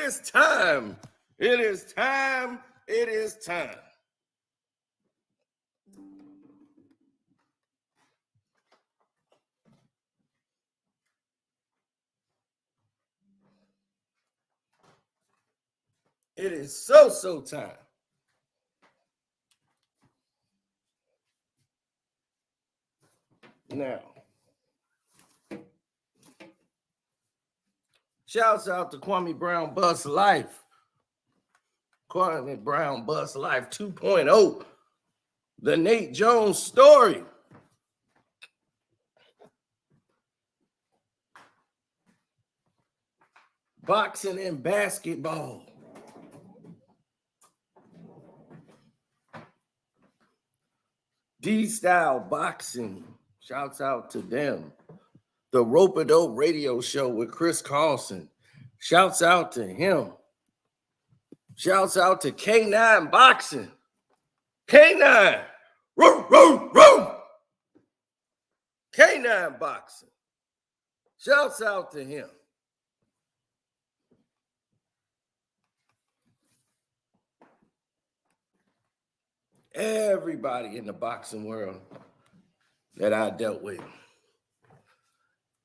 is time. It is time. It is time. It is so time. Now, shouts out to Kwame Brown Bus Life. Kwame Brown Bus Life 2.0. The Nate Jones story. Boxing and basketball. D-Style Boxing. Shouts out to them. The Rope-A-Dope Radio Show with Chris Carlson. Shouts out to him. Shouts out to K9 Boxing. K9. Roo, roo, roo. K9 Boxing. Shouts out to him. Everybody in the boxing world that I dealt with.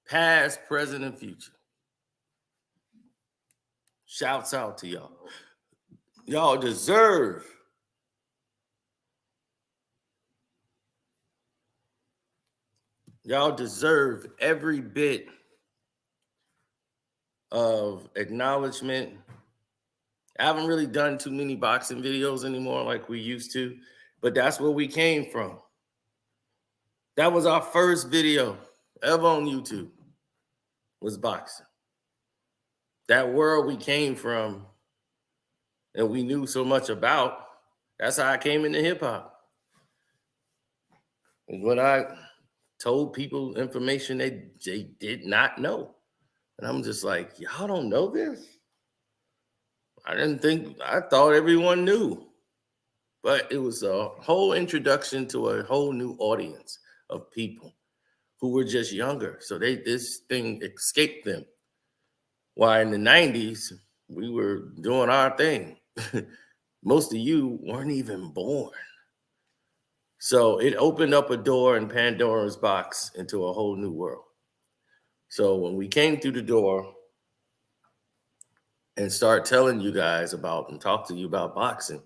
Past, present, and future. Shouts out to y'all. Y'all deserve every bit of acknowledgement. I haven't really done too many boxing videos anymore like we used to, but that's where we came from. That was our first video ever on YouTube, was boxing. That world we came from and we knew so much about, that's how I came into hip hop. When I told people information they did not know. And I'm just like, y'all don't know this? I thought everyone knew. But it was a whole introduction to a whole new audience of people who were just younger. So this thing escaped them. While in the 90s, we were doing our thing. Most of you weren't even born. So it opened up a door in Pandora's box into a whole new world. So when we came through the door and start telling you guys about and talk to you about boxing,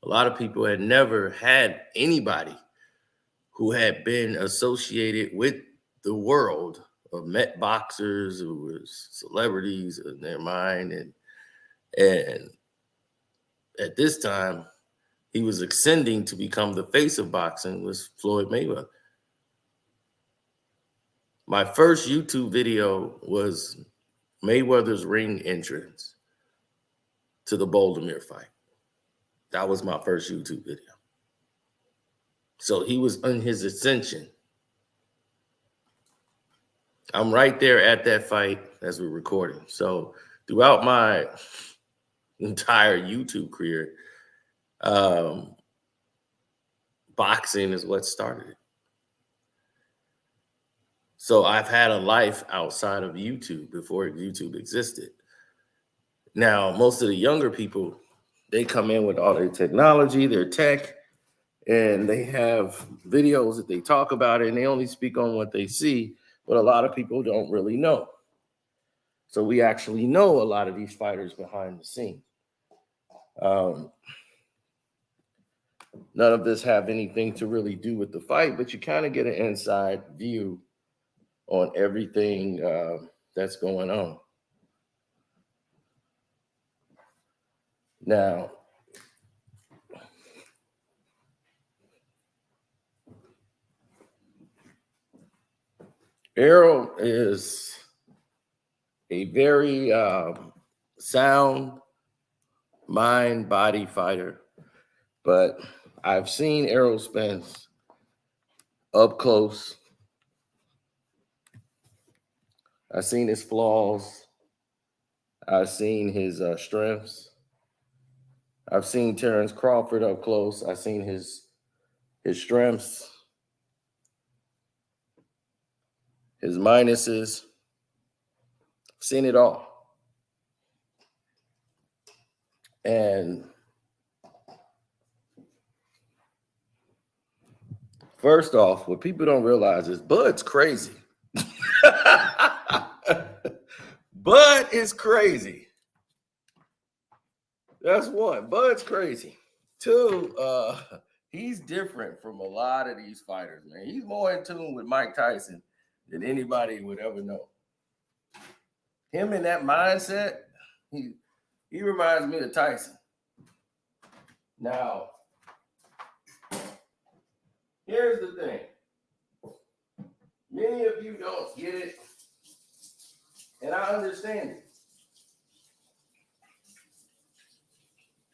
a lot of people had never had anybody who had been associated with the world or met boxers who was celebrities in their mind. And at this time, he was ascending to become the face of boxing, was Floyd Mayweather. My first YouTube video was Mayweather's ring entrance to the Boulder fight. That was my first YouTube video. So he was on his ascension. I'm right there at that fight as we're recording. So throughout my entire YouTube career, boxing is what started it. So I've had a life outside of YouTube before YouTube existed. Now, most of the younger people, they come in with all their technology, their tech, and they have videos that they talk about it, and they only speak on what they see, but a lot of people don't really know. So we actually know a lot of these fighters behind the scenes. None of this have anything to really do with the fight, but you kind of get an inside view on everything that's going on. Now, Errol is a very sound mind-body fighter, but I've seen Errol Spence up close. I've seen his flaws. I've seen his strengths. I've seen Terence Crawford up close. I've seen his strengths, his minuses. I've seen it all. And first off, what people don't realize is Bud's crazy. Bud is crazy. That's one. Bud's crazy. Two, he's different from a lot of these fighters, man. He's more in tune with Mike Tyson than anybody would ever know. Him in that mindset, he reminds me of Tyson. Now, here's the thing. Many of you don't get it, and I understand it.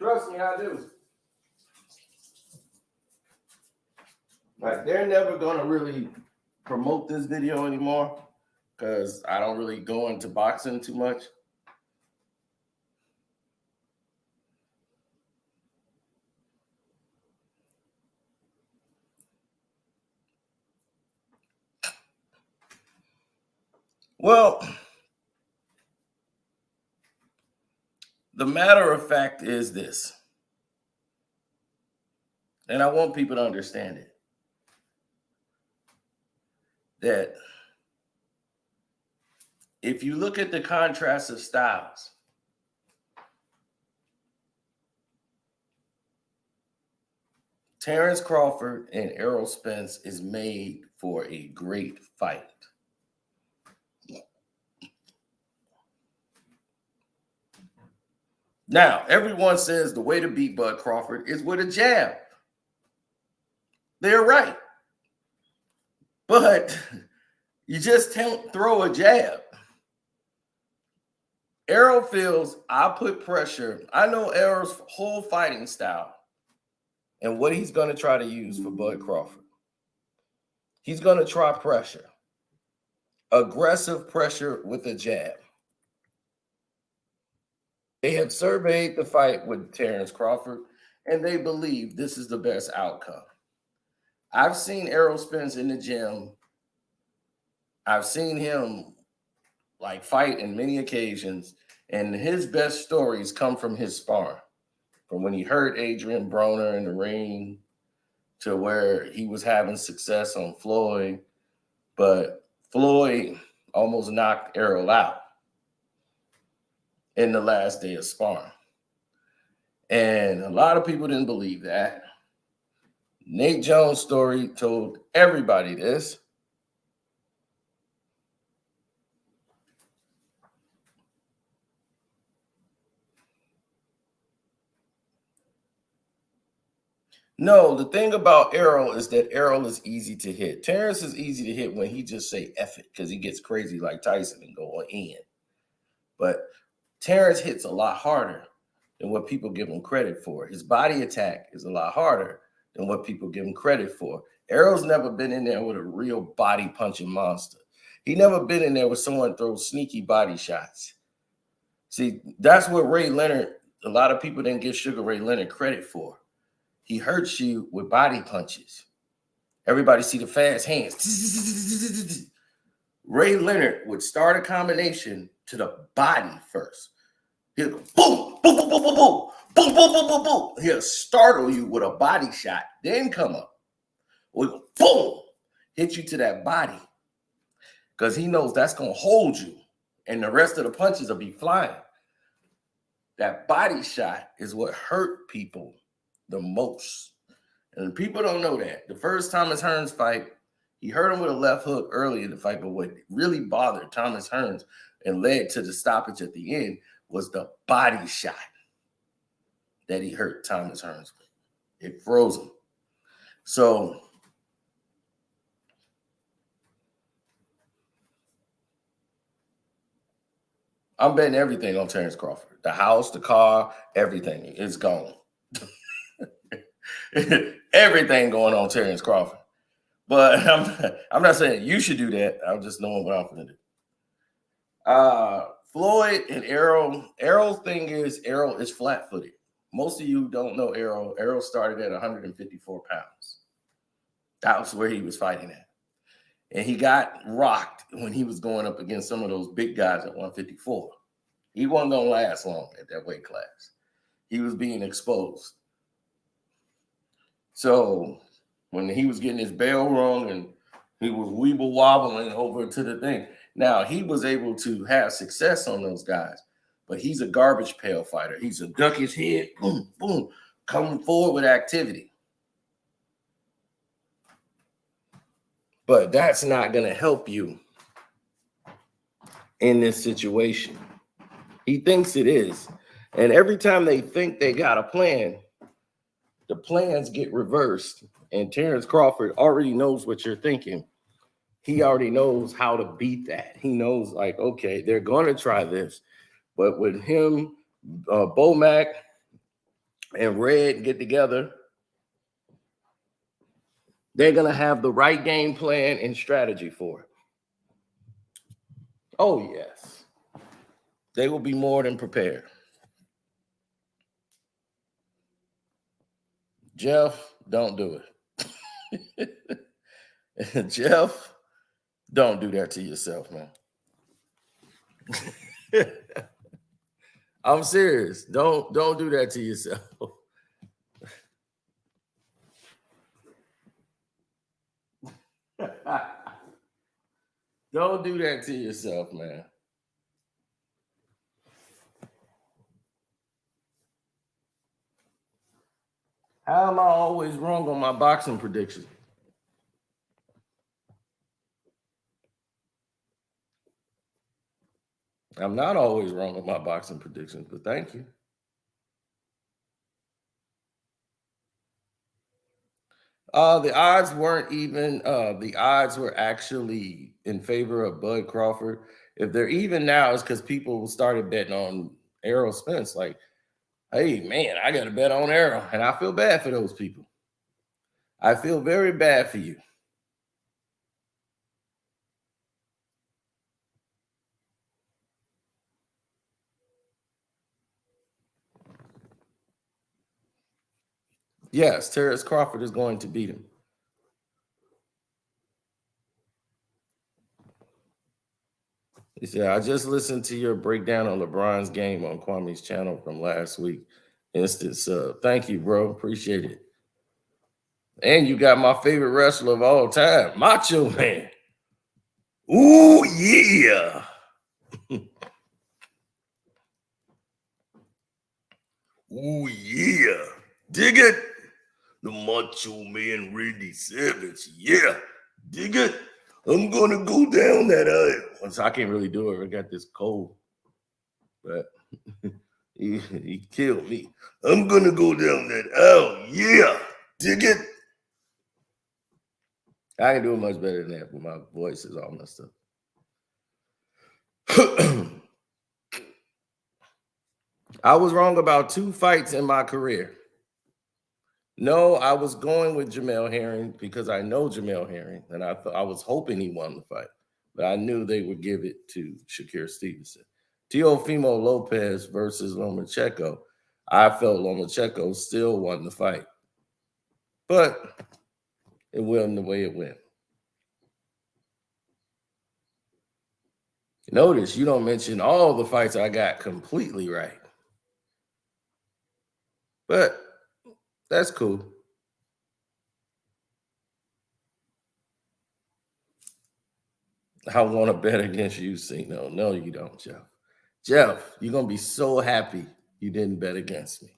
Trust me, I do. Like, they're never going to really promote this video anymore because I don't really go into boxing too much. Well, the matter of fact is this, and I want people to understand it, that if you look at the contrast of styles, Terence Crawford and Errol Spence is made for a great fight. Now, everyone says the way to beat Bud Crawford is with a jab. They're right. But you just can't throw a jab. Errol feels I put pressure. I know Errol's whole fighting style and what he's going to try to use for Bud Crawford. He's going to try pressure. Aggressive pressure with a jab. They have surveyed the fight with Terence Crawford, and they believe this is the best outcome. I've seen Errol Spence in the gym. I've seen him like fight in many occasions, and his best stories come from his sparring. From when he hurt Adrian Broner in the ring to where he was having success on Floyd, but Floyd almost knocked Errol out in the last day of sparring. And a lot of people didn't believe that. Nate Jones' story told everybody this. No, the thing about Errol is that Errol is easy to hit. Terence is easy to hit when he just say F it because he gets crazy like Tyson and go in. But Terence hits a lot harder than what people give him credit for. His body attack is a lot harder than what people give him credit for. Errol's never been in there with a real body punching monster. He never been in there with someone throws sneaky body shots. See, that's what Ray Leonard, a lot of people didn't give Sugar Ray Leonard credit for. He hurts you with body punches. Everybody see the fast hands. Ray Leonard would start a combination to the body first. He'll go boom, boom, boom, boom, boom, boom, boom, boom, boom, boom, boom. He'll startle you with a body shot, then come up. Or he'll go boom, hit you to that body. Because he knows that's going to hold you. And the rest of the punches will be flying. That body shot is what hurt people the most. And people don't know that. The first Thomas Hearns fight, he hurt him with a left hook early in the fight, but what really bothered Thomas Hearns and led to the stoppage at the end was the body shot that he hurt Thomas Hearns with. It froze him. So I'm betting everything on Terence Crawford. The house, the car, everything is gone. Everything going on Terence Crawford. But I'm not saying you should do that. I'm just knowing what I'm going to do. Floyd and Errol. Errol's thing is Errol is flat-footed. Most of you don't know Errol. Errol started at 154 pounds. That was where he was fighting at. And he got rocked when he was going up against some of those big guys at 154. He wasn't going to last long at that weight class. he was being exposed. So when he was getting his bell rung and he was weeble wobbling over to the thing, now he was able to have success on those guys, but he's a garbage pail fighter. He's a duck his head, boom, boom, coming forward with activity. But that's not going to help you in this situation. He thinks it is. And every time they think they got a plan, the plans get reversed. And Terence Crawford already knows what you're thinking. He already knows how to beat that. He knows, like, okay, they're going to try this. But with him, Bomac, and Red get together, they're going to have the right game plan and strategy for it. Oh, yes. They will be more than prepared. Jeff, don't do it. Jeff, don't do that to yourself, man. I'm serious. Don't do that to yourself. Don't do that to yourself, man. How am I always wrong on my boxing predictions? I'm not always wrong on my boxing predictions, but thank you. The odds weren't even. The odds were actually in favor of Bud Crawford. If they're even now, it's because people started betting on Errol Spence. Like, hey, man, I got to bet on Errol, and I feel bad for those people. I feel very bad for you. Yes, Terence Crawford is going to beat him. He said, I just listened to your breakdown on LeBron's game on Kwame's channel from last week. Instant sub. Thank you, bro. Appreciate it. And you got my favorite wrestler of all time, Macho Man. Ooh, yeah. Ooh, yeah. Dig it. The Macho Man Randy Savage. Yeah. Dig it. I'm going to go down that aisle. So I can't really do it. I got this cold. But he killed me. I'm going to go down that aisle. Yeah. Dig it. I can do it much better than that, but my voice is all messed up. I was wrong about 2 fights in my career. No, I was going with Jamel Herring because I know Jamel Herring, and I was hoping he won the fight, but I knew they would give it to Shakur Stevenson. Teofimo Lopez versus Lomachenko. I felt Lomachenko still won the fight, but it wasn't the way it went. Notice you don't mention all the fights I got completely right, but that's cool. I want to bet against you, Cino. No, you don't, Jeff. Jeff, you're going to be so happy you didn't bet against me.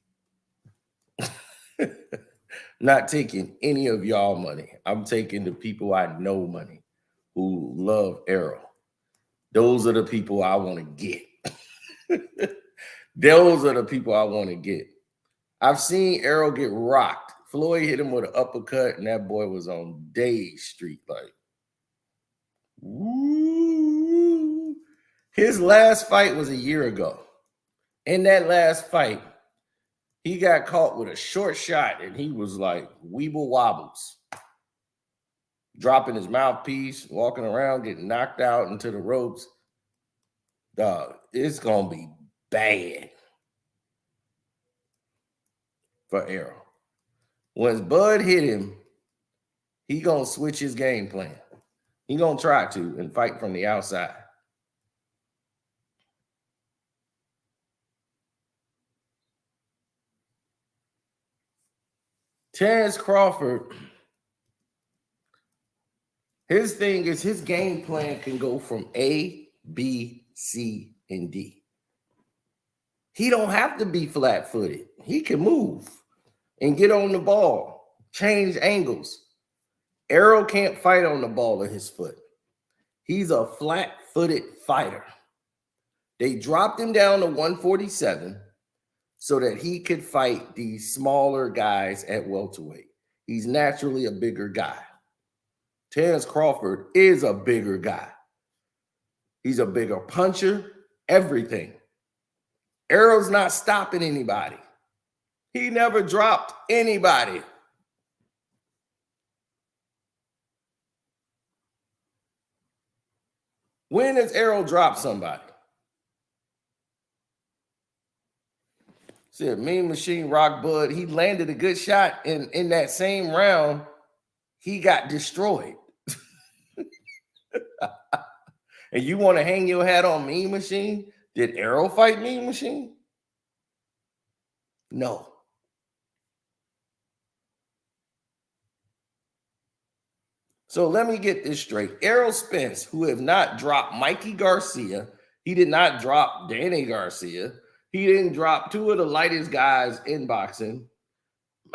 Not taking any of y'all money. I'm taking the people I know money who love Errol. Those are the people I want to get. Those are the people I want to get. I've seen Errol get rocked. Floyd hit him with an uppercut, and that boy was on Day Street. Like, woo. His last fight was a year ago. In that last fight, he got caught with a short shot, and he was like weeble wobbles, dropping his mouthpiece, walking around, getting knocked out into the ropes. Dog, it's going to be bad for Errol. Once Bud hit him, he going to switch his game plan. He going to try to and fight from the outside. Terence Crawford, his thing is his game plan can go from A, B, C, and D. He don't have to be flat-footed. He can move and get on the ball, change angles. Errol can't fight on the ball of his foot. He's a flat-footed fighter. They dropped him down to 147 so that he could fight these smaller guys at welterweight. He's naturally a bigger guy. Terence Crawford is a bigger guy. He's a bigger puncher, everything. Errol's not stopping anybody. He never dropped anybody. When has Errol dropped somebody? Said Mean Machine Rock Bud, he landed a good shot in that same round. He got destroyed. And you want to hang your hat on Mean Machine? Did Errol fight Mean Machine? No. So let me get this straight. Errol Spence, who have not dropped Mikey Garcia, he did not drop Danny Garcia. He didn't drop two of the lightest guys in boxing.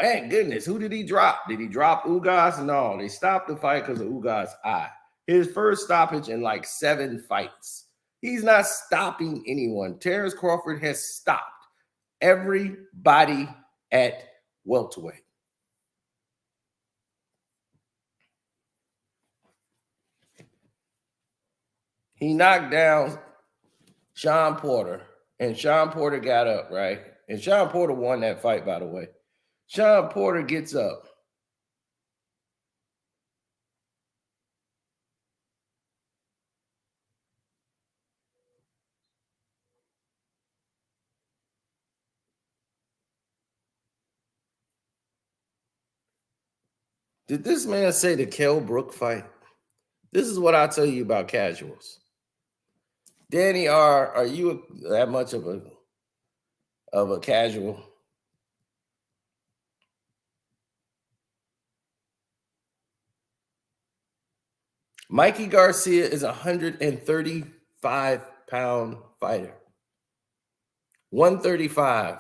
Man, goodness, who did he drop? Did he drop Ugas? No, they stopped the fight because of Ugas' eye. His first stoppage in like 7 fights. He's not stopping anyone. Terence Crawford has stopped everybody at welterweight. He knocked down Sean Porter, and Sean Porter got up, right? And Sean Porter won that fight, by the way. Sean Porter gets up. Did this man say the Kell Brook fight? This is what I tell you about casuals. Danny R., are you that much of a casual? Mikey Garcia is a 135-pound fighter. 135.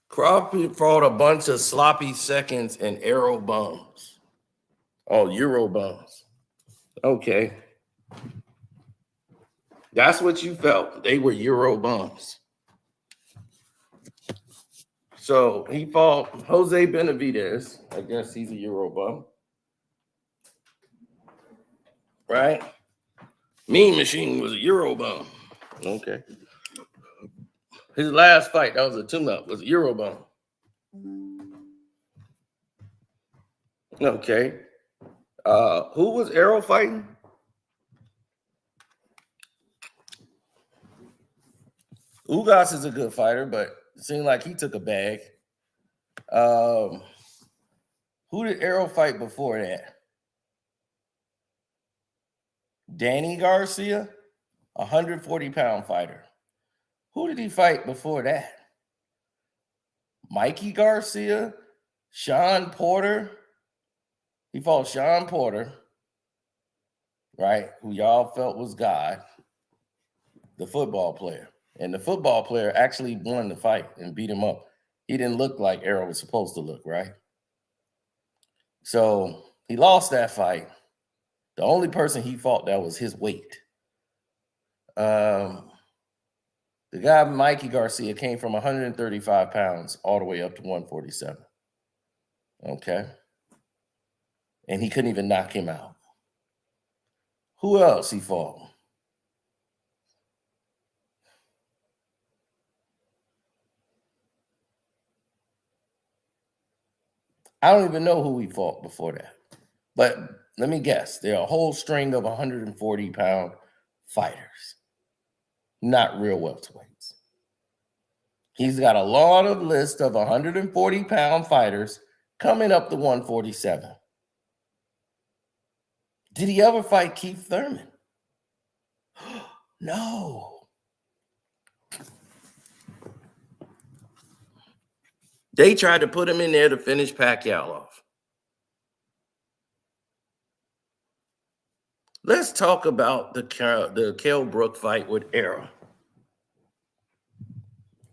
Crawford fought a bunch of sloppy seconds and Errol bums. Oh, Euro bums. Okay. That's what you felt. They were Euro bums. So he fought Jose Benavidez. I guess he's a Euro bum. Right? Mean Machine was a Euro bum. Okay. His last fight, that was a tune-up, was a Euro bum. Okay. Who was Errol fighting? Ugas is a good fighter, but it seemed like he took a bag. Who did Errol fight before that? Danny Garcia, 140-pound fighter. Who did he fight before that? Mikey Garcia, Sean Porter. He fought Sean Porter, right, who y'all felt was God, the football player. And the football player actually won the fight and beat him up. He didn't look like Errol was supposed to look, right? So he lost that fight. The only person he fought that was his weight. The guy, Mikey Garcia, came from 135 pounds all the way up to 147. Okay. And he couldn't even knock him out. Who else he fought? I don't even know who he fought before that. But let me guess. There are a whole string of 140-pound fighters. Not real welterweights. He's got a lot of list of 140-pound fighters coming up to 147. Did he ever fight Keith Thurman? No. They tried to put him in there to finish Pacquiao off. Let's talk about the Kell Brook fight with Errol.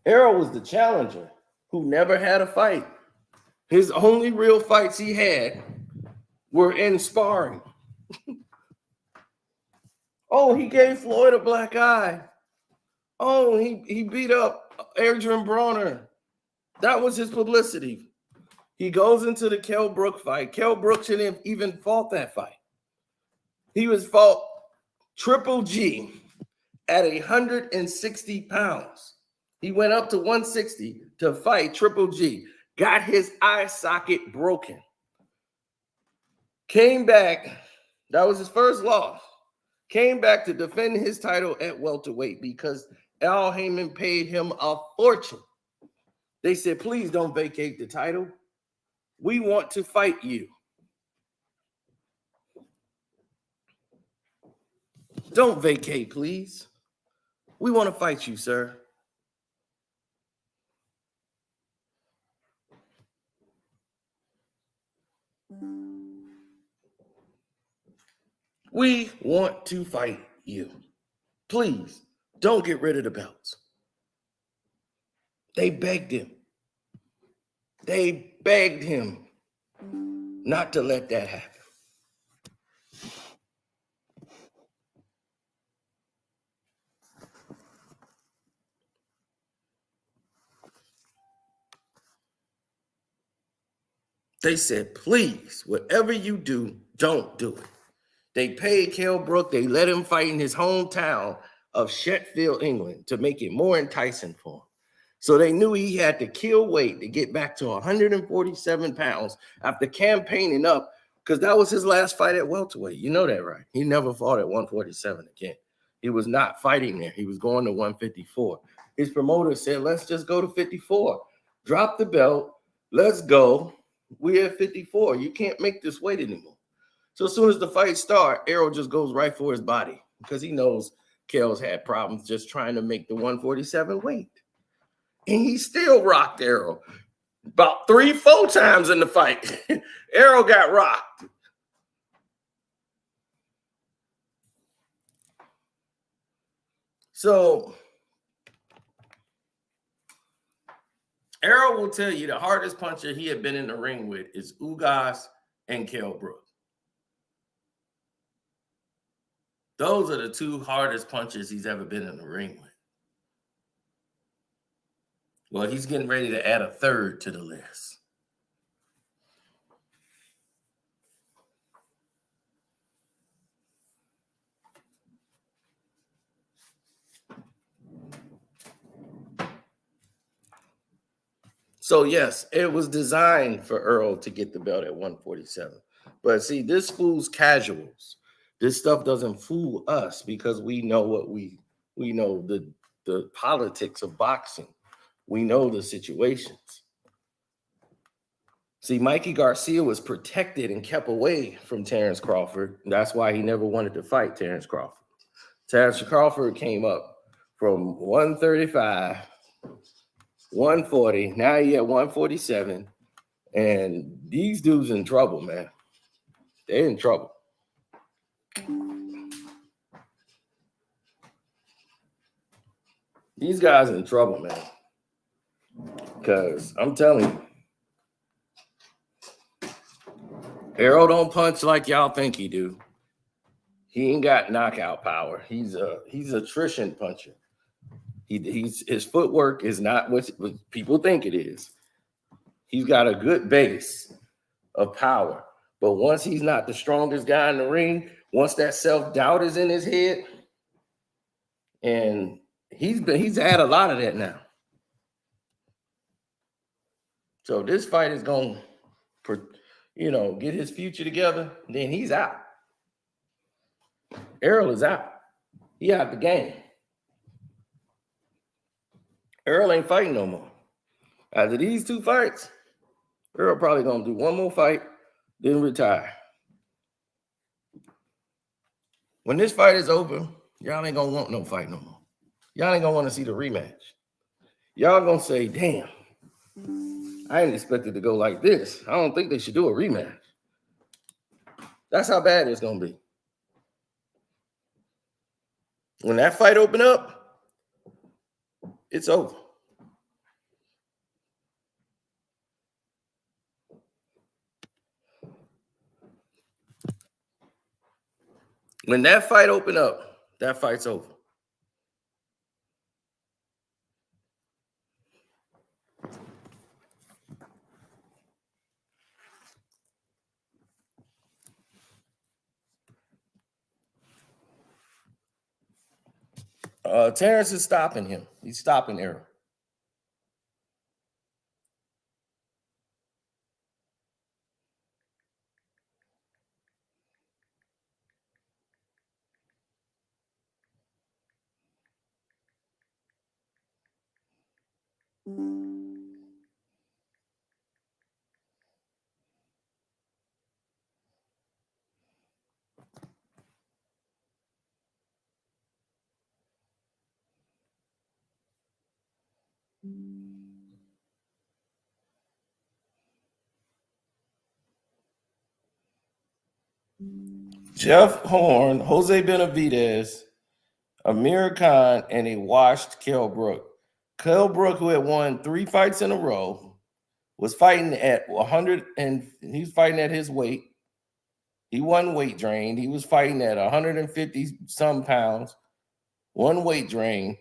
Errol was the challenger who never had a fight. His only real fights he had were in sparring. Oh, he gave Floyd a black eye. Oh, he beat up Adrian Bronner. That was his publicity. He goes into the Kell Brook fight. Kell Brook shouldn't have even fought that fight. He was fought Triple G at 160 pounds. He went up to 160 to fight Triple G. Got his eye socket broken. Came back. That was his first loss. Came back to defend his title at welterweight because Al Heyman paid him a fortune. They said, please don't vacate the title. We want to fight you. Don't vacate, please. We want to fight you, sir. We want to fight you. Please, don't get rid of the belts. They begged him. They begged him not to let that happen. They said, please, whatever you do, don't do it. They paid Kell Brook. They let him fight in his hometown of Sheffield, England, to make it more enticing for him. So they knew he had to kill weight to get back to 147 pounds after campaigning up, because that was his last fight at welterweight. You know that, right? He never fought at 147 again. He was not fighting there. He was going to 154. His promoter said, let's just go to 54. Drop the belt. Let's go. We're at 54. You can't make this weight anymore. So as soon as the fight starts, Errol just goes right for his body because he knows Kell's had problems just trying to make the 147 weight. And he still rocked Errol about 3-4 times in the fight. Errol got rocked. So Errol will tell you the hardest puncher he had been in the ring with is Ugas and Kell Brook. Those are the two hardest punchers he's ever been in the ring with. Well, he's getting ready to add a third to the list. So, yes, it was designed for Errol to get the belt at 147. But see, this fools casuals. This stuff doesn't fool us because we know what we know the politics of boxing. We know the situations. See, Mikey Garcia was protected and kept away from Terence Crawford. That's why he never wanted to fight Terence Crawford. Terence Crawford came up from 135, 140. Now he at 147. And these dudes in trouble, man. They're in trouble. These guys in trouble, man. Because I'm telling you, Errol don't punch like y'all think he do. He ain't got knockout power. He's a attrition puncher. His footwork is not what people think it is. He's got a good base of power. But once he's not the strongest guy in the ring, once that self-doubt is in his head, and he's had a lot of that now. So this fight is going to, get his future together. Then he's out. Errol is out. He out the game. Errol ain't fighting no more. After these 2 fights, Errol probably gonna do one more fight, then retire. When this fight is over, y'all ain't gonna want no fight no more. Y'all ain't gonna want to see the rematch. Y'all gonna say, damn, I ain't expected to go like this. I don't think they should do a rematch. That's how bad it's gonna be. When that fight open up, it's over. When that fight open up, that fight's over. Terence is stopping him. He's stopping Errol. Jeff Horn, Jose Benavidez, Amir Khan, and a washed Kell Brook. Kell Brook, who had won 3 fights in a row, was fighting at 100, and he's fighting at his weight. He won weight drain. He was fighting at 150 some pounds, one weight drain.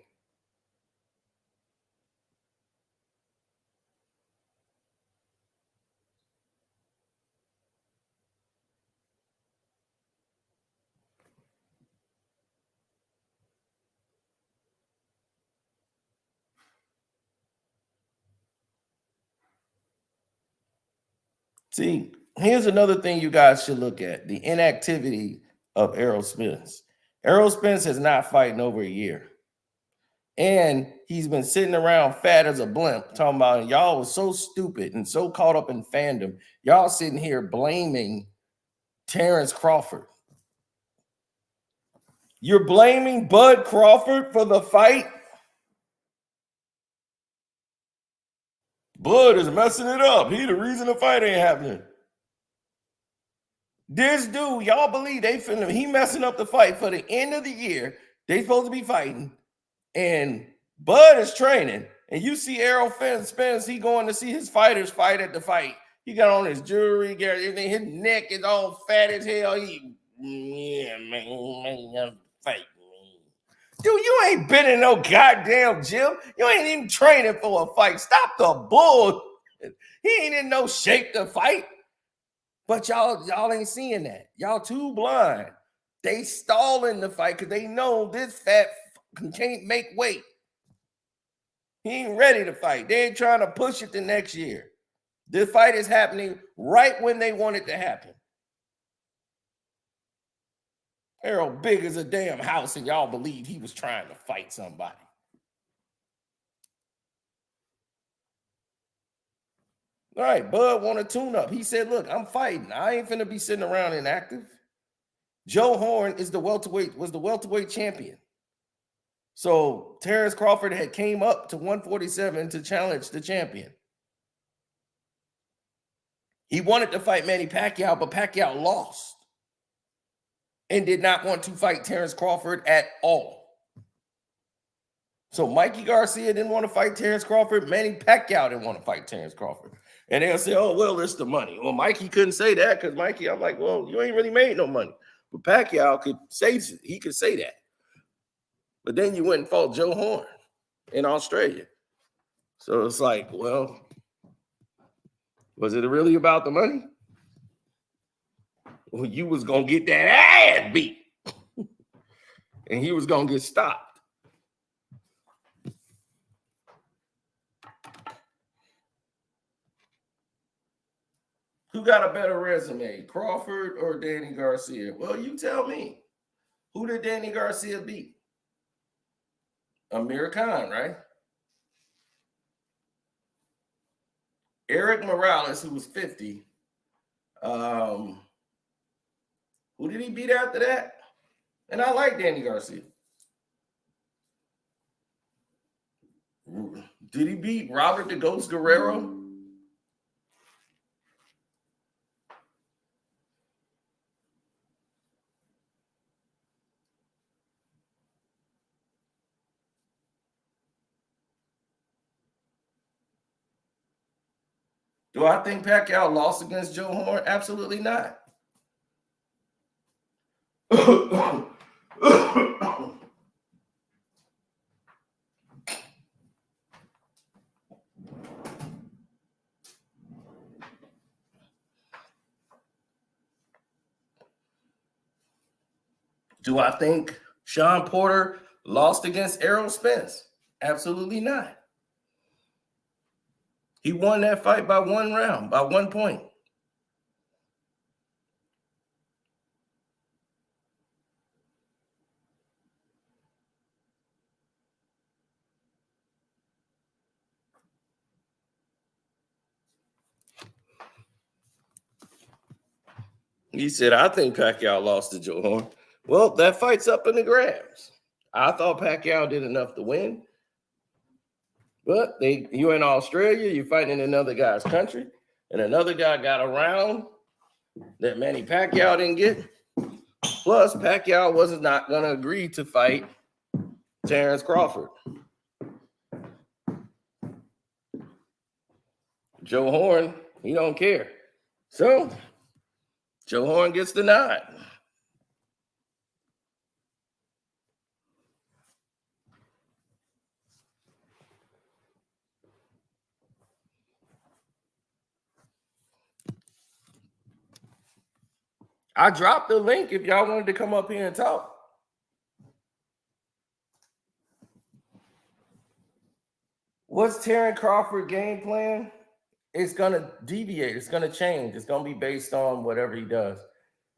See, here's another thing you guys should look at: the inactivity of Errol Spence. Errol Spence has not fought in over a year. And he's been sitting around fat as a blimp talking about y'all was so stupid and so caught up in fandom. Y'all sitting here blaming Terence Crawford. You're blaming Bud Crawford for the fight? Bud is messing it up. He the reason the fight ain't happening. This dude, y'all believe he messing up the fight for the end of the year. They supposed to be fighting. And Bud is training. And you see Errol Spence, he going to see his fighters fight at the fight. He got on his jewelry, got everything. His neck is all fat as hell. Yeah, man, fight me. Dude, you ain't been in no goddamn gym. You ain't even training for a fight. Stop the bull. He ain't in no shape to fight. But y'all ain't seeing that. Y'all too blind. They stalling the fight because they know this fat can't make weight. He ain't ready to fight. They ain't trying to push it to next year. This fight is happening right when they want it to happen. Errol big as a damn house, and y'all believe he was trying to fight somebody. All right, Bud want to tune up. He said, look, I'm fighting. I ain't finna be sitting around inactive. Joe Horn was the welterweight champion. So Terence Crawford had came up to 147 to challenge the champion. He wanted to fight Manny Pacquiao, but Pacquiao lost and did not want to fight Terence Crawford at all. So Mikey Garcia didn't want to fight Terence Crawford. Manny Pacquiao didn't want to fight Terence Crawford. And they'll say, oh, well, it's the money. Well, Mikey couldn't say that because Mikey, I'm like, well, you ain't really made no money. But Pacquiao could say that. But then you went and fought Joe Horn in Australia. So it's like, well, was it really about the money? Well, you was going to get that ass beat. And he was going to get stopped. Who got a better resume, Crawford or Danny Garcia? Well, you tell me. Who did Danny Garcia beat? Amir Khan, right? Eric Morales, who was 50. Who did he beat after that? And I like Danny Garcia. Did he beat Robert the Ghost Guerrero? Do I think Pacquiao lost against Joe Horn? Absolutely not. Do I think Sean Porter lost against Errol Spence? Absolutely not. He won that fight by 1 round, by 1 point. He said, I think Pacquiao lost to Joe Horn. Well, that fight's up in the grabs. I thought Pacquiao did enough to win. But you're in Australia, you're fighting in another guy's country, and another guy got a round that Manny Pacquiao didn't get. Plus, Pacquiao was not going to agree to fight Terence Crawford. Joe Horn, he don't care. So, Joe Horn gets the nod. I dropped the link if y'all wanted to come up here and talk. What's Terence Crawford game plan? It's going to deviate. It's going to change. It's going to be based on whatever he does.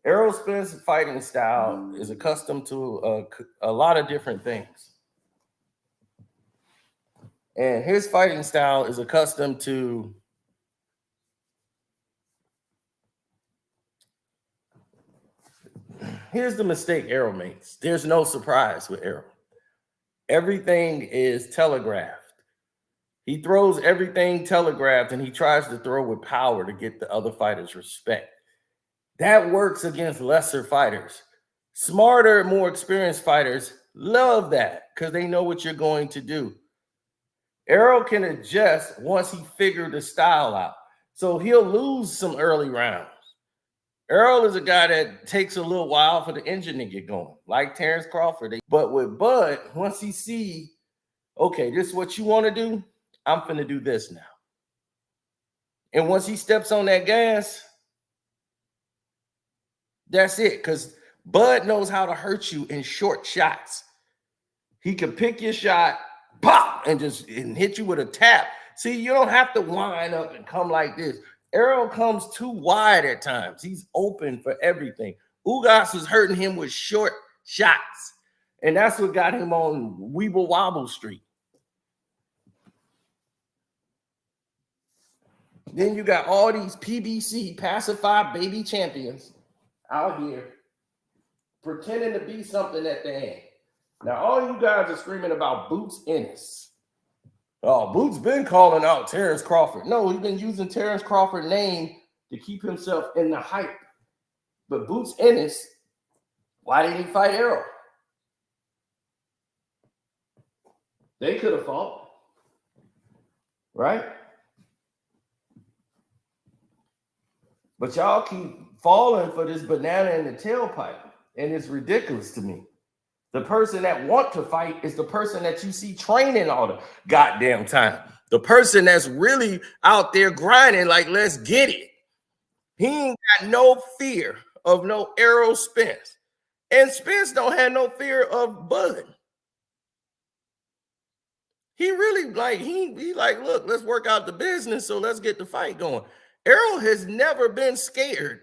Errol Spence's fighting style is accustomed to a lot of different things. And his fighting style is accustomed to here's the mistake Errol makes. There's no surprise with Errol. Everything is telegraphed. He throws everything telegraphed, and he tries to throw with power to get the other fighters' respect. That works against lesser fighters. Smarter, more experienced fighters love that because they know what you're going to do. Errol can adjust once he figured the style out. So he'll lose some early rounds. Errol is a guy that takes a little while for the engine to get going, like Terence Crawford. But with Bud, once he see, okay, this is what you want to do, I'm finna do this now. And once he steps on that gas, that's it. Because Bud knows how to hurt you in short shots. He can pick your shot, pop, and hit you with a tap. See, you don't have to wind up and come like this. Errol comes too wide at times. He's open for everything. Ugas was hurting him with short shots. And that's what got him on Weeble Wobble Street. Then you got all these PBC, pacified baby champions out here pretending to be something at the end. Now, all you guys are screaming about Boots Ennis. Oh, Boots been calling out Terence Crawford. No, he's been using Terence Crawford's name to keep himself in the hype. But Boots Ennis, why didn't he fight Errol? They could have fought, right? But y'all keep falling for this banana in the tailpipe, and it's ridiculous to me. The person that want to fight is the person that you see training all the goddamn time. The person that's really out there grinding like, let's get it. He ain't got no fear of no Errol Spence. And Spence don't have no fear of Bud. He really he like, look, let's work out the business, so let's get the fight going. Errol has never been scared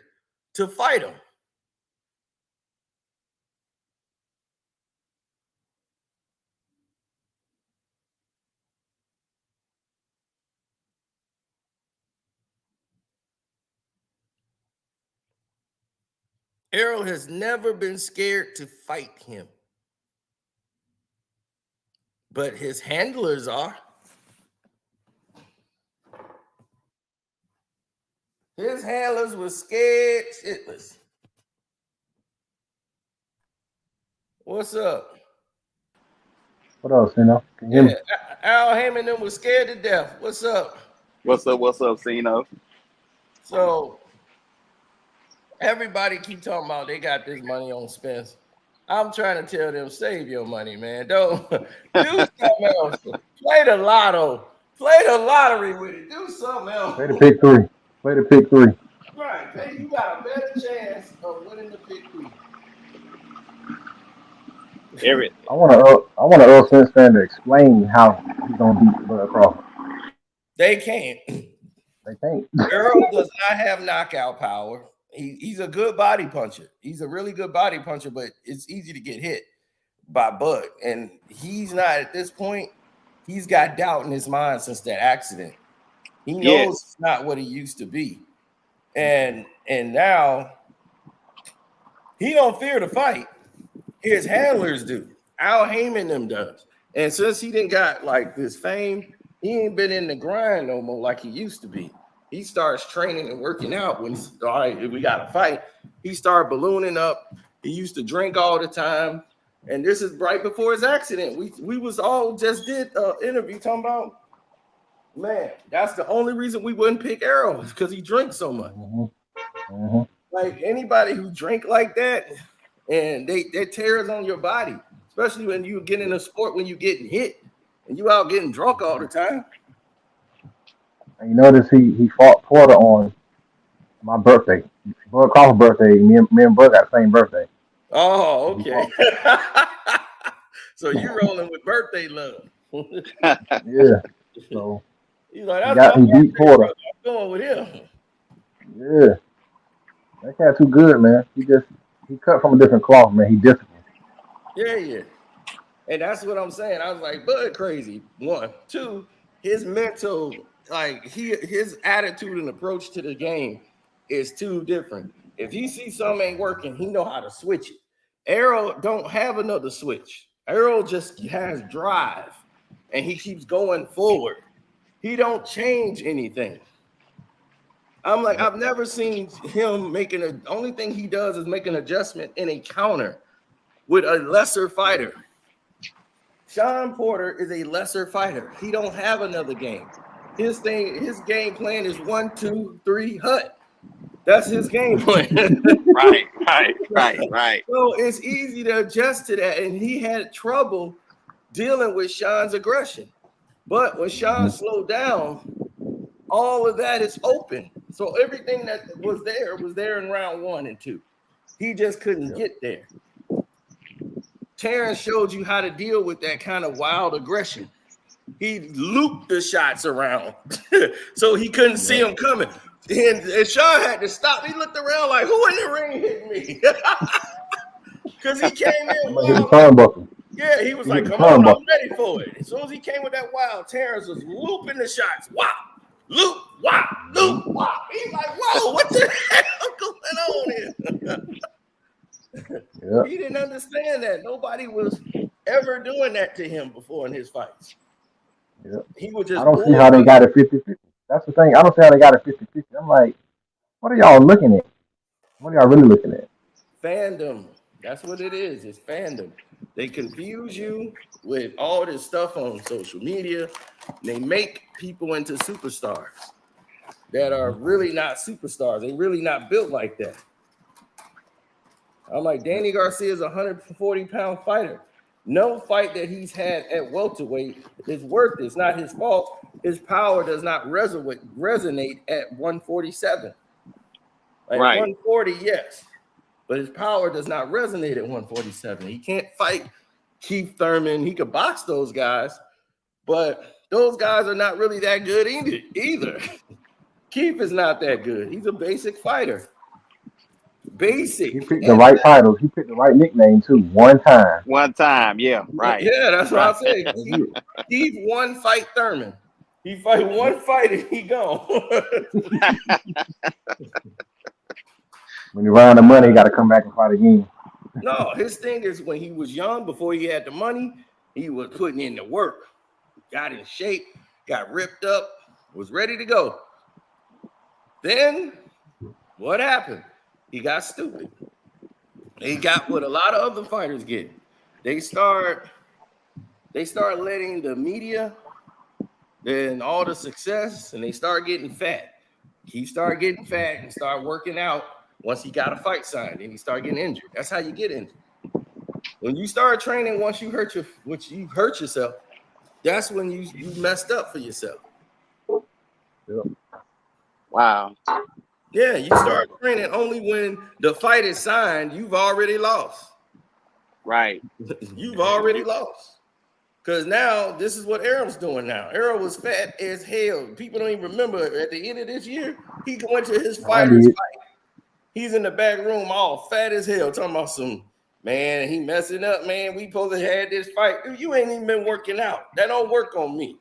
to fight him. Errol has never been scared to fight him. But his handlers are. His handlers were scared shitless. What's up? What else, you know? Can you hear me? Al Heyman them was scared to death. What's up? What's up, Cino? So everybody keep talking about they got this money on Spence. I'm trying to tell them, save your money, man. Don't do something else. Play the lotto. Play the lottery with it. Do something else. Play the pick three. Play the pick three. Right. Hey, you got a better chance of winning the pick three. I want to Earl Spence fan to explain how he's gonna beat Bud Crawford. They can't. They can't. Errol does not have knockout power. He's a good body puncher. He's a really good body puncher, but it's easy to get hit by Bud. And he's not at this point. He's got doubt in his mind since that accident. He knows it's not what he used to be. And now he don't fear to fight. His handlers do. Al Heyman them does. And since he didn't got like this fame, he ain't been in the grind no more like he used to be. He starts training and working out when he's all right, we got to fight. He started ballooning up. He used to drink all the time. And this is right before his accident. We was all just did an interview talking about, man, that's the only reason we wouldn't pick Errol because he drinks so much. Mm-hmm. Mm-hmm. Like anybody who drink like that, and they tears on your body, especially when you get in a sport when you getting hit and you out getting drunk all the time. And you notice he fought Porter on my birthday. Bud Crawford's birthday. Me and Bud got the same birthday. Oh, okay. So you rolling with birthday love. Yeah. So he's like, he beat Porter. I'm going with him. Yeah. That cat too good, man. He cut from a different cloth, man. He disciplined. Yeah. And that's what I'm saying. I was like, Bud crazy. 1, 2, his mental, like his attitude and approach to the game is too different. If he sees something ain't working, he know how to switch it. Errol don't have another switch. Errol just has drive, and he keeps going forward. He don't change anything. I'm like, I've never seen him the only thing he does is make an adjustment in a counter with a lesser fighter. Sean Porter is a lesser fighter. He don't have another game. His game plan is 1, 2, 3, hut. That's his game plan. Right. So it's easy to adjust to that. And he had trouble dealing with Sean's aggression. But when Sean slowed down, all of that is open. So everything that was there in round 1 and 2. He just couldn't get there. Terence showed you how to deal with that kind of wild aggression. He looped the shots around so he couldn't see him coming. And Sean had to stop. He looked around like, who in the ring hit me? Because he came in wild. Yeah, he was like, come on, I'm ready for it. As soon as he came with that wild, Terence was looping the shots. Wow. Loop, wow, loop, wow. He's like, whoa, what the hell going on here? He didn't understand that. Nobody was ever doing that to him before in his fights. Yep. He would just. I don't see how they got it 50-50. That's the thing. I don't see how they got it 50-50. I'm like, what are y'all looking at? What are y'all really looking at? Fandom. That's what it is. It's fandom. They confuse you with all this stuff on social media. They make people into superstars that are really not superstars. They really not built like that. I'm like, Danny Garcia is a 140-pound fighter. No fight that he's had at welterweight is worth it. It's not his fault. His power does not resonate at 147. Like 140, yes. But his power does not resonate at 147. He can't fight Keith Thurman. He could box those guys, but those guys are not really that good either. Keith is not that good. He's a basic fighter. Basic. He picked the right titles. He picked the right nickname too. One time, yeah, right. Yeah, that's what I say. Keith one fight Thurman. He fight one fight and he gone. When he run out of money, he got to come back and fight again. No, his thing is when he was young, before he had the money, he was putting in the work, got in shape, got ripped up, was ready to go. Then what happened? He got stupid. He got what a lot of other fighters get. They start letting the media and all the success, and they start getting fat. He started getting fat and started working out once he got a fight signed, and he started getting injured. That's how you get injured. When you start training, once you hurt yourself, that's when you messed up for yourself. Yep. Wow. Yeah, you start training only when the fight is signed. You've already lost. Right. You've already lost. Because now this is what Errol's doing now. Errol was fat as hell. People don't even remember at the end of this year, he went to his fighter's fight. He's in the back room all fat as hell, talking about some, man, he messing up, man. We supposed to have this fight. Dude, you ain't even been working out. That don't work on me.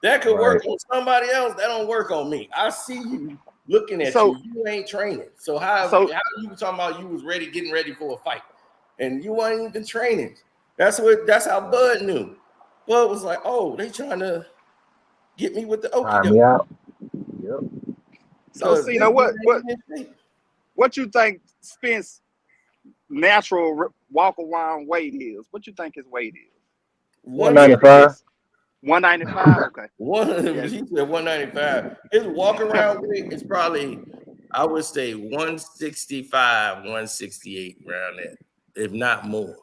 That could work on somebody else. That don't work on me. I see you looking at you. You ain't training. So how you talking about you was getting ready for a fight, and you weren't even training? That's how Bud knew. Bud was like, oh, they trying to get me with the okie doke. Me out. Yep. So see, you know what you think Spence natural walk around weight is? What you think his weight is? 195. 195. Okay. He said 195. His walk around weight is probably, I would say 165, 168 around that, if not more.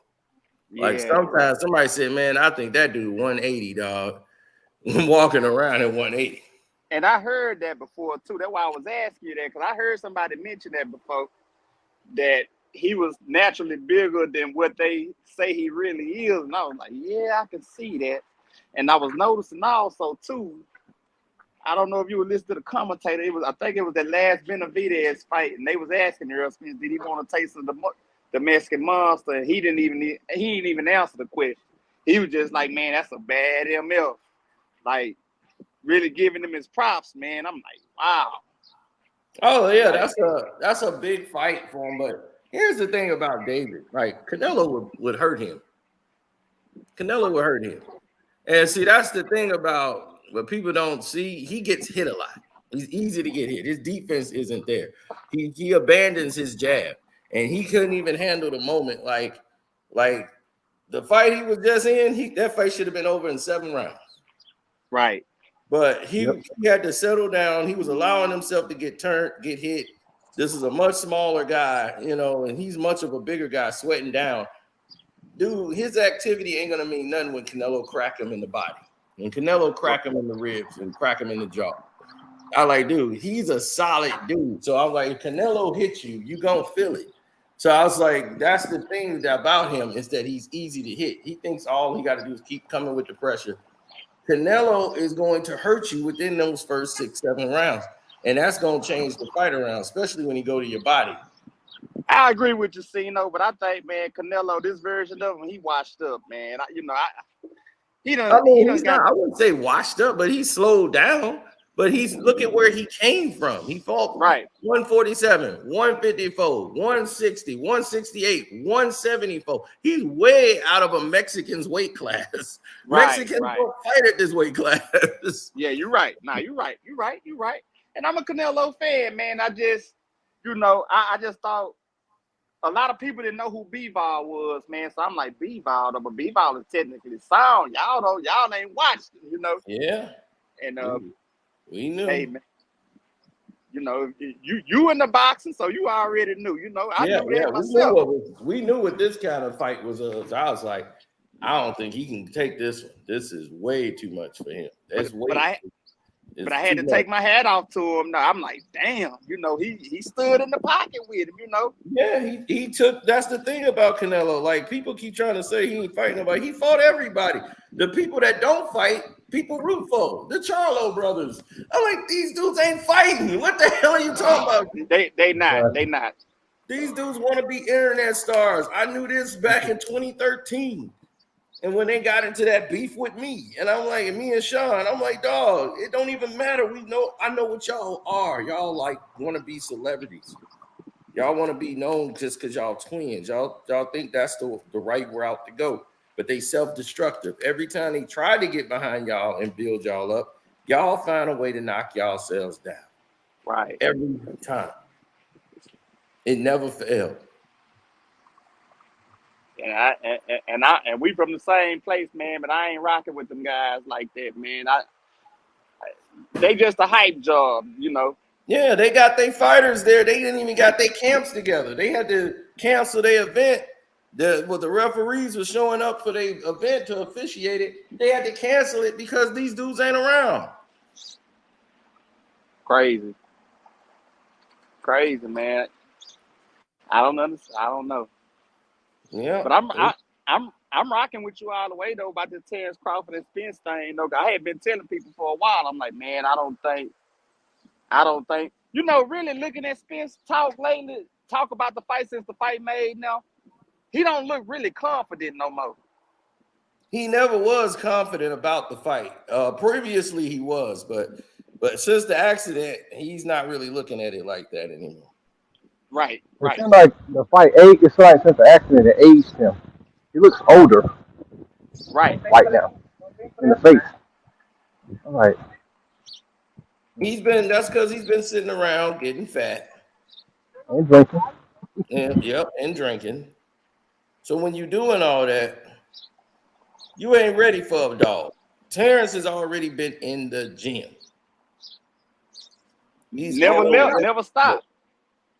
Like sometimes somebody said, man, I think that dude 180, dog. Walking around at 180. And I heard that before too. That's why I was asking you that, because I heard somebody mention that before, that he was naturally bigger than what they say he really is. And I was like, yeah, I can see that. And I was noticing also too, I don't know if you were listening to the commentator. I think it was that last Benavidez fight, and they was asking Errol Spence, did he want a taste of the Mexican monster? He didn't even answer the question. He was just like, man, that's a bad MF. Like, really giving him his props, man. I'm like, wow. Oh yeah, that's a big fight for him. But here's the thing about David, right? Canelo would hurt him. Canelo would hurt him. And see, that's the thing about what people don't see. He gets hit a lot. He's easy to get hit. His defense isn't there. He abandons his jab, and he couldn't even handle the moment. Like the fight he was just in, that fight should have been over in 7 rounds. Right. But he had to settle down. He was allowing himself to get hit. This is a much smaller guy, and he's much of a bigger guy, sweating down. Dude, his activity ain't gonna mean nothing when Canelo crack him in the body. When Canelo crack him in the ribs and crack him in the jaw. I like, dude, he's a solid dude. So I'm like, if Canelo hits you, you gonna feel it. So I was like, that's the thing about him, is that he's easy to hit. He thinks all he got to do is keep coming with the pressure. Canelo is going to hurt you within those first 6, 7 rounds. And that's going to change the fight around, especially when he go to your body. I agree with you, Cino, but I think, man, Canelo, this version of him, he washed up, man. I wouldn't say washed up, but he slowed down. But look at where he came from. He fought 147, 154, 160, 168, 174. He's way out of a Mexican's weight class. Mexicans don't fight at this weight class. Yeah, you're right. Nah, you're right. And I'm a Canelo fan, man. I just, I just thought a lot of people didn't know who B-Ball was, man. So I'm like, B-Ball, but B-Ball is technically sound. Y'all ain't watched it, Yeah. And we knew. Hey, man, you in the boxing, so you already knew. I knew that myself. We knew what this kind of fight was. I was like, I don't think he can take this one. This is way too much for him. But I had to take my hat off to him. I'm like, damn, he stood in the pocket with him, Yeah, he took. That's the thing about Canelo. Like, people keep trying to say he ain't fighting nobody. He fought everybody. The people that don't fight, people root for. The Charlo brothers. I'm like, these dudes ain't fighting. What the hell are you talking about? They not. These dudes want to be internet stars. I knew this back in 2013. And when they got into that beef with me, and I'm like, me and Sean, I'm like, dog, it don't even matter. I know what y'all are. Y'all like want to be celebrities. Y'all want to be known just because y'all twins. Y'all think that's the right route to go. But they self-destructive. Every time they try to get behind y'all and build y'all up, y'all find a way to knock yourselves down. Right. Every time. It never failed. And we from the same place, man, but I ain't rocking with them guys like that, man. They just a hype job, you know. Yeah, they got their fighters there. They didn't even got their camps together. They had to cancel their event. The referees were showing up for their event to officiate it. They had to cancel it because these dudes ain't around. Crazy, man. I don't understand. I don't know. Yeah, but I'm rocking with you all the way though about the Terence Crawford and Spence thing. Though I had been telling people for a while. I'm like, man, I don't think. You know, really looking at Spence talk lately, talk about the fight since the fight made now, he don't look really confident no more. He never was confident about the fight. Previously he was, but since the accident, he's not really looking at it like that anymore. Right. It seems like the fight age. It's like since the accident, it aged him. He looks older. Right now, in the face. I'm like, That's because he's been sitting around getting fat. And drinking. And drinking. So when you're doing all that, you ain't ready for a dog. Terence has already been in the gym. He's never stop.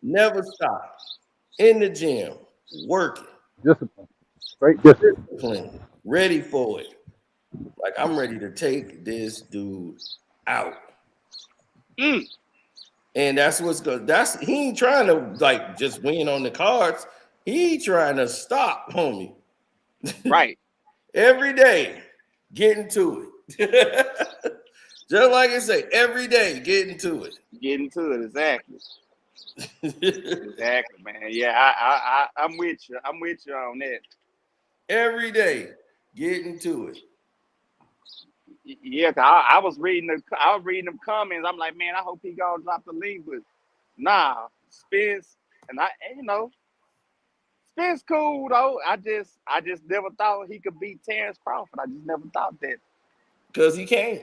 Never stop. In the gym, working. Discipline. Straight discipline. Ready for it. Like, I'm ready to take this dude out. And that's what's good. He ain't trying to like just win on the cards. He trying to stop, homie. Right. Every day, getting to it. Just like I say, every day, getting to it. Exactly. Exactly, man. Yeah, I'm with you. I'm with you on that. Every day, getting to it. Yeah, I was reading them comments. I'm like, man, I hope he gonna drop the link, but nah, Spence and Spence cool though. I just never thought he could beat Terence Crawford. I just never thought that. Because he can't.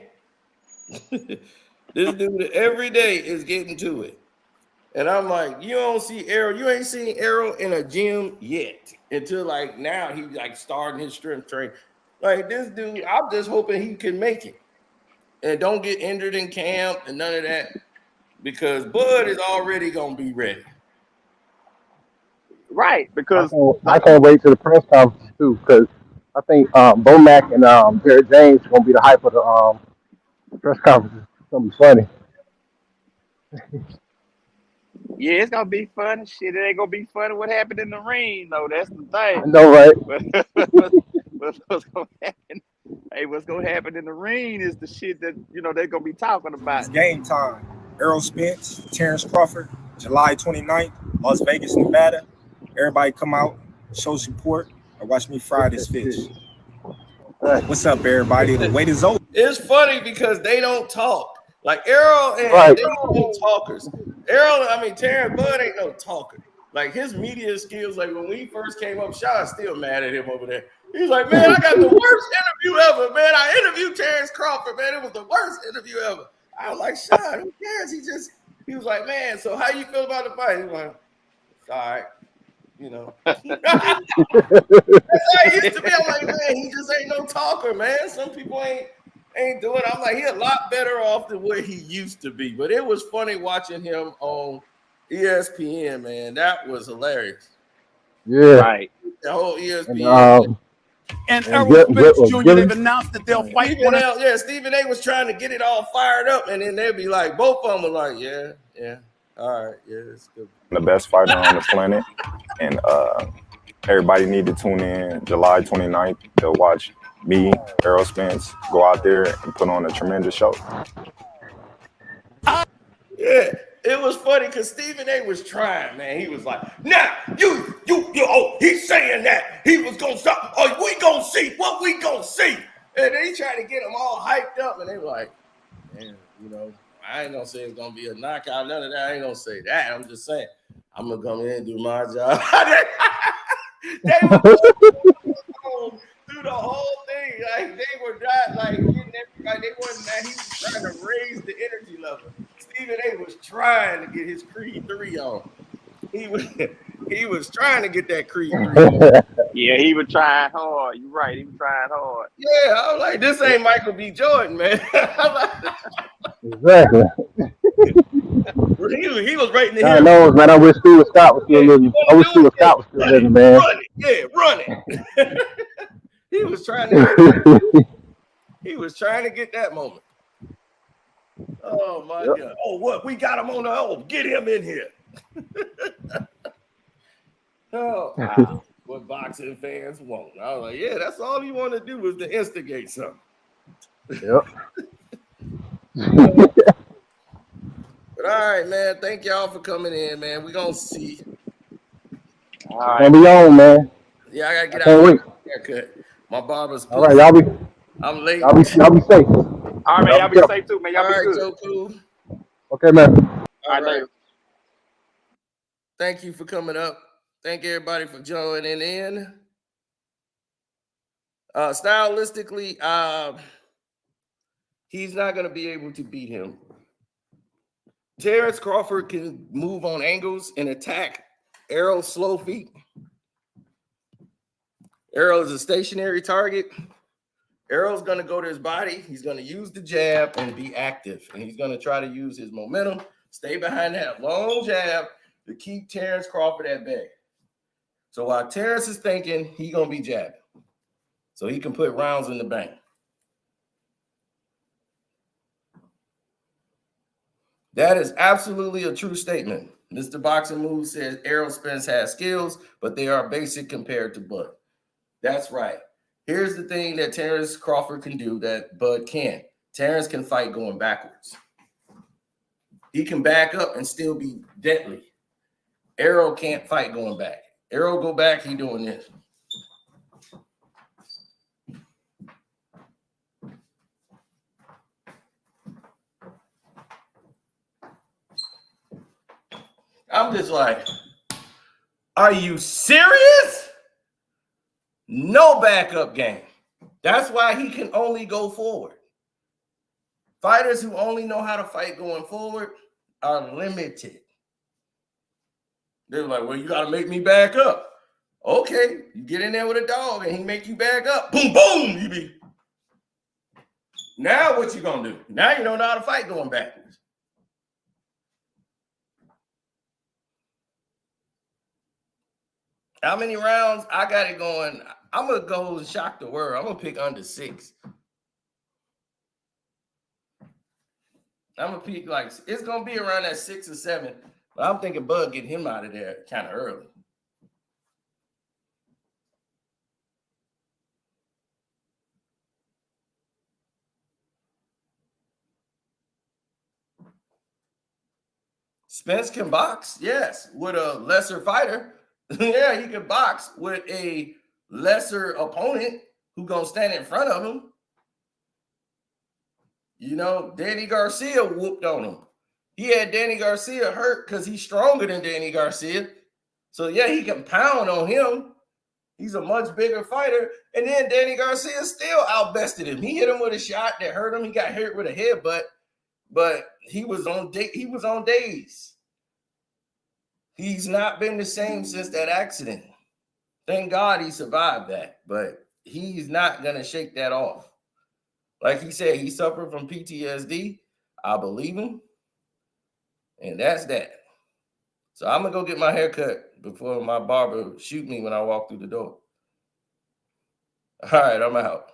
This dude every day is getting to it. And I'm like, you don't see Errol. You ain't seen Errol in a gym yet until like now he's like starting his strength training. Like this dude, I'm just hoping he can make it and don't get injured in camp and none of that because Bud is already gonna be ready. Right, because I can't wait to the press conference too, because I think Bomac and Jared James are gonna be the hype of the press conference. It's gonna be funny. yeah, it's gonna be fun. Shit, it ain't gonna be funny what happened in the ring, though. That's the thing. I know, right? But what's gonna happen? Hey, what's gonna happen in the ring is the shit that they're gonna be talking about. It's game time. Errol Spence, Terence Crawford, July 29th, Las Vegas, Nevada. Everybody come out, show support, and watch me fry this fish. What's up, everybody? The wait is over. It's funny because they don't talk. Like Errol and they ain't talkers. Terrence Bud ain't no talker. Like his media skills, like when we first came up, Shaw's still mad at him over there. He's like, man, I got the worst interview ever, man. I interviewed Terence Crawford, man. It was the worst interview ever. I was like, Shaw, who cares? He was like, man, so how you feel about the fight? He was like, it's all right. That's how he used to be. I'm like, man, he just ain't no talker, man. Some people ain't doing it. I'm like, he's a lot better off than what he used to be. But it was funny watching him on ESPN, man. That was hilarious. Yeah. Right. The whole ESPN. And Errol Spence Jr., they've announced that they'll fight Stephen A was trying to get it all fired up, and then they'd be like, both of them were like, yeah, all right, yeah, it's good. The best fighter on the planet, and everybody need to tune in July 29th to watch me, Errol Spence, go out there and put on a tremendous show. Yeah, it was funny because Stephen A was trying, man. He was like, "Now you, oh, he's saying that he was gonna stop. Oh, we gonna see what we gonna see." And they tried to get them all hyped up, and they were like, "Man, I ain't gonna say it's gonna be a knockout. None of that. I ain't gonna say that. I'm just saying, I'm gonna come in and do my job. They were through the whole thing. Like they were not like getting everybody. They wasn't that. He was trying to raise the energy level. Stephen A was trying to get his Creed 3 on. He was trying to get that Creed 3 on. Yeah, he was trying hard. You're right. He was trying hard. Yeah, I was like, this ain't Michael B. Jordan, man. Exactly. He was right in the God hill. knows, man. I wish Stuart Scott was still living. I wish Stuart Scott was still living, man. Run it. Yeah, run it. He was trying to get that moment. Oh my God. Oh, what? We got him on the get him in here. Oh, what boxing fans want. I was like, yeah, that's all you want to do is to instigate something. Yep. But all right, man. Thank y'all for coming in, man. We're gonna see. All right. Gonna be on, man. Yeah, I gotta get Can't out wait. haircut. My barber's All right, y'all be I'm late. y'all be safe. All right, man. Y'all be safe too, man. Y'all All be right, good. Joe Cool. Okay, man. All right, later. Thank you for coming up. Thank everybody for joining in. Stylistically, he's not going to be able to beat him. Terence Crawford can move on angles and attack Errol's slow feet. Errol is a stationary target. Errol's going to go to his body. He's going to use the jab and be active. And he's going to try to use his momentum, stay behind that long jab to keep Terence Crawford at bay. So while Terence is thinking, he's going to be jabbing. So he can put rounds in the bank. That is absolutely a true statement. Mr. Boxing Move says Errol Spence has skills, but they are basic compared to Bud. That's right. Here's the thing that Terence Crawford can do that Bud can't. Terence can fight going backwards. He can back up and still be deadly. Errol can't fight going back. Errol go back, he doing this. I'm just like, are you serious? No backup game. That's why he can only go forward. Fighters who only know how to fight going forward are limited. They're like, well, you got to make me back up. Okay, you get in there with a dog and he make you back up. Boom, boom, you be. Now what you going to do? Now you don't know how to fight going backwards. How many rounds? I got it going. I'm going to go and shock the world. I'm going to pick under 6. I'm going to pick like, it's going to be around that 6 or 7. But I'm thinking Bud getting him out of there kind of early. Spence can box, yes, with a lesser fighter. Yeah, he can box with a lesser opponent who gonna stand in front of him. You know, Danny Garcia whooped on him. He had Danny Garcia hurt because he's stronger than Danny Garcia. So yeah, he can pound on him. He's a much bigger fighter. And then Danny Garcia still outbested him. He hit him with a shot that hurt him. He got hit with a headbutt, but he was on days. He's not been the same since that accident. Thank God he survived that, but he's not going to shake that off. Like he said, he suffered from PTSD. I believe him. And that's that. So I'm going to go get my hair cut before my barber shoot me when I walk through the door. All right, I'm out.